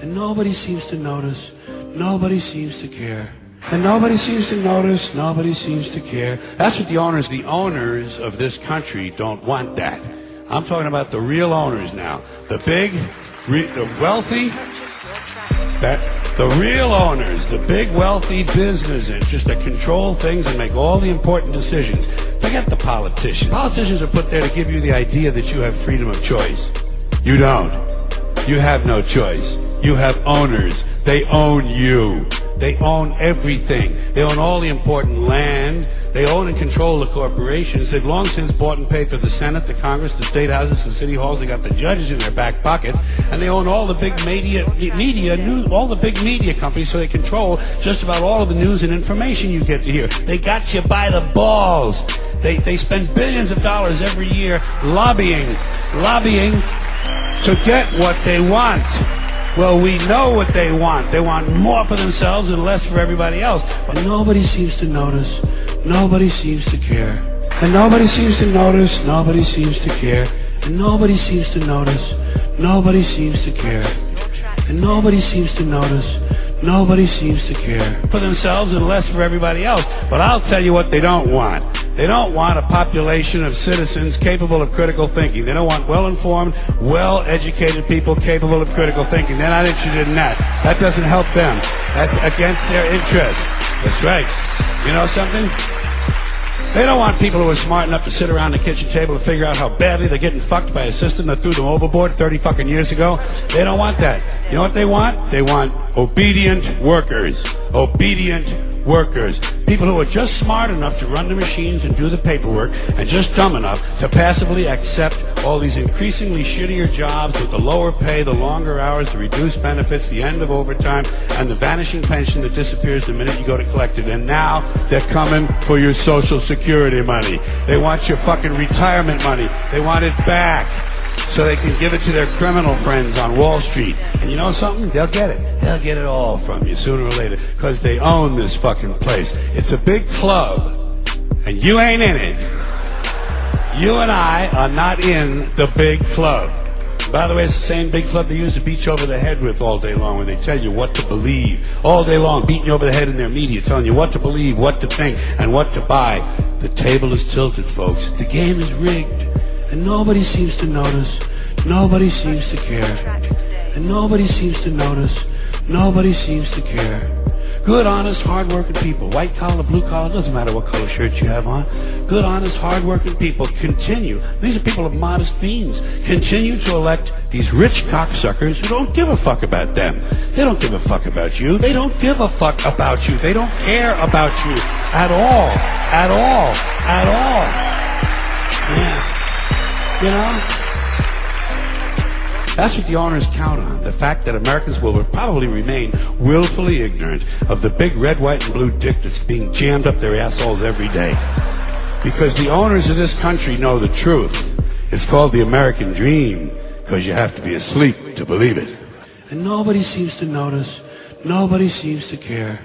And nobody seems to notice. Nobody seems to care. And nobody seems to notice. Nobody seems to care. That's what the owners of this country don't want that. I'm talking about the real owners now. The big, the wealthy, the real owners, the big wealthy business interests that control things and make all the important decisions. Forget the politicians. Politicians are put there to give you the idea that you have freedom of choice. You don't. You have no choice. You have owners. They own you. They own everything. They own all the important land. They own and control the corporations. They've long since bought and paid for the Senate, the Congress, the state houses, the city halls. They got the judges in their back pockets, and they own all the big all the big media companies. So they control just about all of the news and information you get to hear. They got you by the balls. They spend billions of dollars every year lobbying to get what they want. Well, we know what they want. They want more for themselves and less for everybody else. But nobody seems to notice. Nobody seems to care. And nobody seems to notice. Nobody seems to care. And nobody seems to notice. Nobody seems to care. And nobody seems to notice. Nobody seems to care. For themselves and less for everybody else. But I'll tell you what they don't want. They don't want a population of citizens capable of critical thinking. They don't want well-informed, well-educated people capable of critical thinking. They're not interested in that. That doesn't help them. That's against their interest. That's right. You know something? They don't want people who are smart enough to sit around the kitchen table and figure out how badly they're getting fucked by a system that threw them overboard 30 fucking years ago. They don't want that. You know what they want? They want obedient workers. Obedient workers. People who are just smart enough to run the machines and do the paperwork, and just dumb enough to passively accept all these increasingly shittier jobs with the lower pay, the longer hours, the reduced benefits, the end of overtime, and the vanishing pension that disappears the minute you go to collect it. And now they're coming for your Social Security money. They want your fucking retirement money. They want it back so they can give it to their criminal friends on Wall Street. And you know something? They'll get it. They'll get it all from you sooner or later, because they own this fucking place. It's a big club, and you ain't in it. You and I are not in the big club. By the way, it's the same big club they use to beat you over the head with all day long when they tell you what to believe. All day long, beating you over the head in their media, telling you what to believe, what to think, and what to buy. The table is tilted, folks. The game is rigged. And nobody seems to notice. Nobody seems to care. And nobody seems to notice. Nobody seems to care. Good, honest, hard-working people. White collar, blue collar, doesn't matter what color shirt you have on. Good, honest, hard-working people continue. These are people of modest means. Continue to elect these rich cocksuckers who don't give a fuck about them. They don't give a fuck about you. They don't give a fuck about you. They don't care about you at all. At all. At all. Yeah. You know? That's what the owners count on. The fact that Americans will probably remain willfully ignorant of the big red, white, and blue dick that's being jammed up their assholes every day. Because the owners of this country know the truth. It's called the American dream, because you have to be asleep to believe it. And nobody seems to notice. Nobody seems to care.